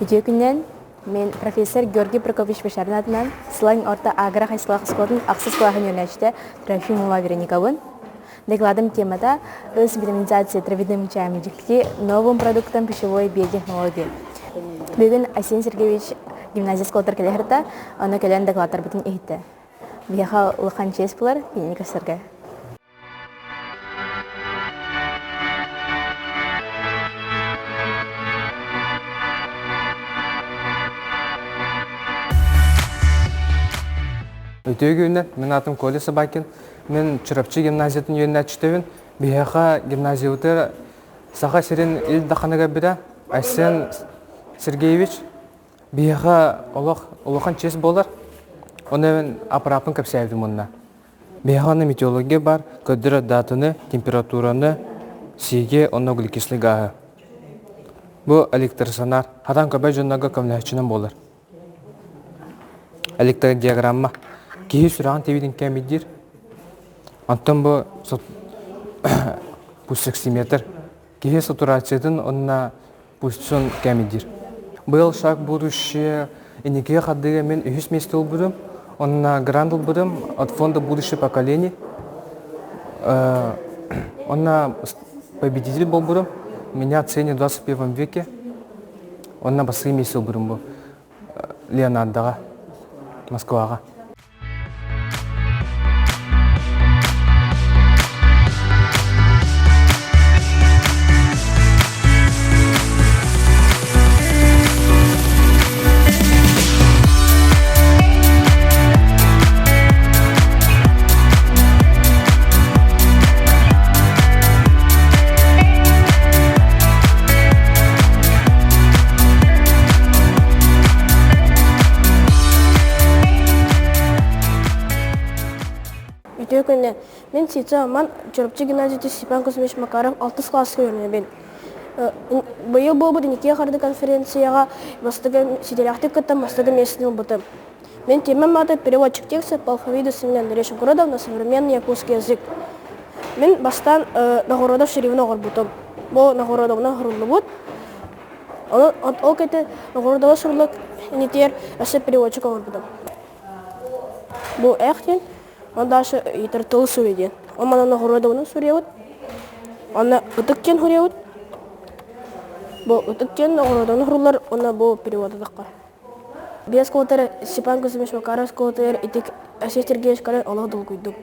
Бүтү күннен мен профессор Георгий Прокофьевич Башардың атынан Сылайың орта агро хайсылақ складын ақсыз клағын юнәшті Трофимова Верониковын. Докладом темата «Витаминизация травяным мочами новым продуктом пищевой биотехнологии». Бүгін Асен Сергеевич гимназия сколтар келерді, оны келен докладтар бүтін ехетті. Бияға ұлықан чес бұлар, бейнек асырға. Өтөгі үнен, мен атым Коля Собакин, мен Чырапчы гимназиятын үйенне әчтевін, бияға гимназия өтір саға серен илдақаныға біра, Асен Сергеевич, бияға олыған чес болар, оны мен апарапын көпсәйдім онына. Бияғаны метеология бар, көдірі датыны, температураны, сиге, оны гликислигағы. Бұл электросонар, хадан көбәй жоннаға көмләчінен болар. Электродиаграмма. Кейі сүраған тевиден кәмеддер. Антон бұл пульсоксиметр. Кейі сатурациядың онына пульсон кәмеддер. Бұл шақ будущее енекеге қаддыға мен үйіс месті ол бұдым. Онына грандл бұдым от фонда будущее поколений. Онына победитель бол бұдым. Меня оценят в 21 веке. Онына басығы месті ол бұдым бұл. Леонардоға, Москваға. Мен сейтсі аман Чырапчы гимназияты Степан Кузьмич Макаров 6 классы көріне бен. Бұйыл бұл бұд неке қарды конференцияға бастығы сиделяқты күттім, бастығы месінің бұтым. Мен темем маты переводчик текста по алфавиту Семен Андреевич Городов на современный якутский язык. Мен бастан Нагородов шеревін оғыр бұтым. Бұл Нагородовна ғырлы бұд. Ол кәті Нагородова сұрлық нетер әсі переводчик оғыр бұтым. Бұл әқтен он даже итер тыл сөйден. Он манана Городовна сөреуд. Она утыккен хөреуд. Бу утыккен Городовна хырлар, она бу переводы даққа. Без колтары Степан Кузьмич Макаров колтары итик Асен Сергеевич кален Аллах дұл күйдік.